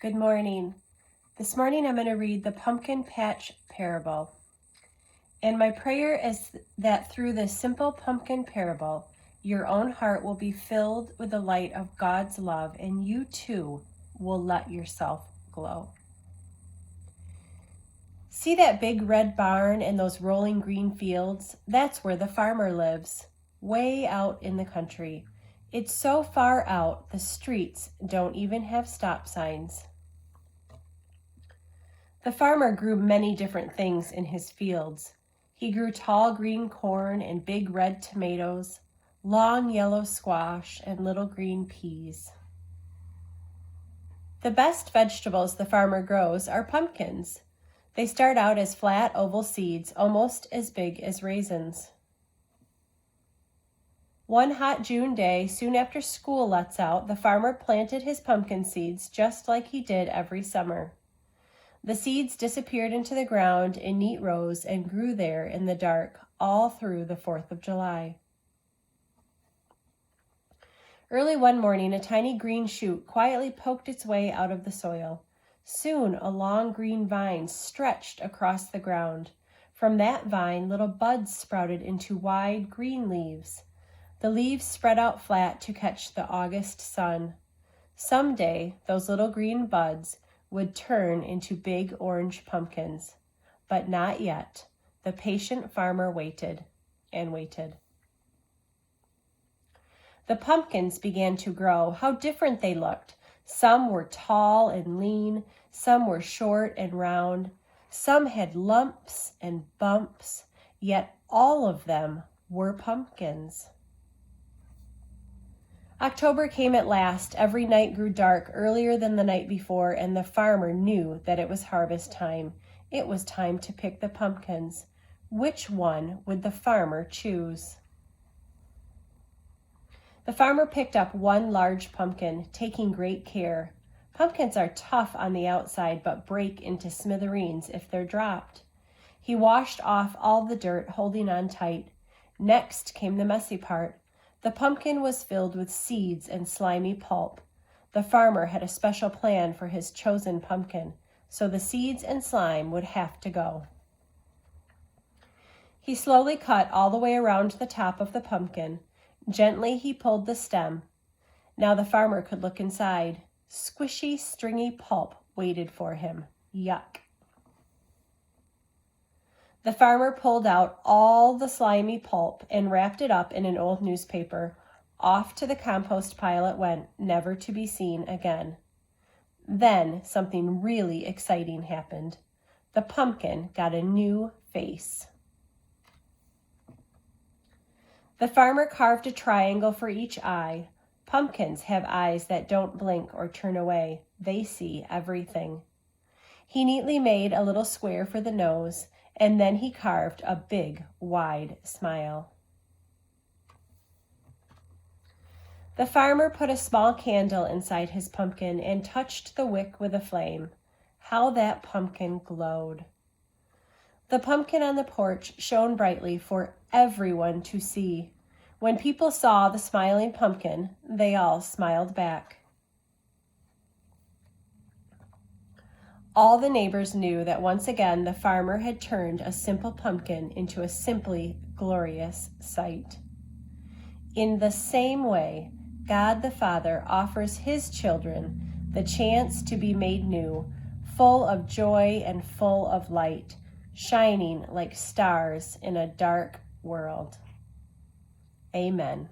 Good morning. This morning I'm going to read the Pumpkin Patch Parable. And my prayer is that through this simple pumpkin parable, your own heart will be filled with the light of God's love, and you too will let yourself glow. See that big red barn and those rolling green fields? That's where the farmer lives, way out in the country. It's so far out, the streets don't even have stop signs. The farmer grew many different things in his fields. He grew tall green corn and big red tomatoes, long yellow squash, and little green peas. The best vegetables the farmer grows are pumpkins. They start out as flat oval seeds, almost as big as raisins. One hot June day, soon after school lets out, the farmer planted his pumpkin seeds just like he did every summer. The seeds disappeared into the ground in neat rows and grew there in the dark all through the 4th of July. Early one morning, a tiny green shoot quietly poked its way out of the soil. Soon, a long green vine stretched across the ground. From that vine, little buds sprouted into wide green leaves. The leaves spread out flat to catch the August sun. Someday, those little green buds would turn into big orange pumpkins. But not yet. The patient farmer waited and waited. The pumpkins began to grow. How different they looked. Some were tall and lean. Some were short and round. Some had lumps and bumps. Yet all of them were pumpkins. October came at last. Every night grew dark earlier than the night before, and the farmer knew that it was harvest time. It was time to pick the pumpkins. Which one would the farmer choose? The farmer picked up one large pumpkin, taking great care. Pumpkins are tough on the outside, but break into smithereens if they're dropped. He washed off all the dirt, holding on tight. Next came the messy part. The pumpkin was filled with seeds and slimy pulp. The farmer had a special plan for his chosen pumpkin, so the seeds and slime would have to go. He slowly cut all the way around the top of the pumpkin. Gently he pulled the stem. Now the farmer could look inside. Squishy, stringy pulp waited for him. Yuck. The farmer pulled out all the slimy pulp and wrapped it up in an old newspaper. Off to the compost pile it went, never to be seen again. Then something really exciting happened. The pumpkin got a new face. The farmer carved a triangle for each eye. Pumpkins have eyes that don't blink or turn away. They see everything. He neatly made a little square for the nose, and then he carved a big, wide smile. The farmer put a small candle inside his pumpkin and touched the wick with a flame. How that pumpkin glowed! The pumpkin on the porch shone brightly for everyone to see. When people saw the smiling pumpkin, they all smiled back. All the neighbors knew that once again the farmer had turned a simple pumpkin into a simply glorious sight. In the same way, God the Father offers his children the chance to be made new, full of joy and full of light, shining like stars in a dark world. Amen.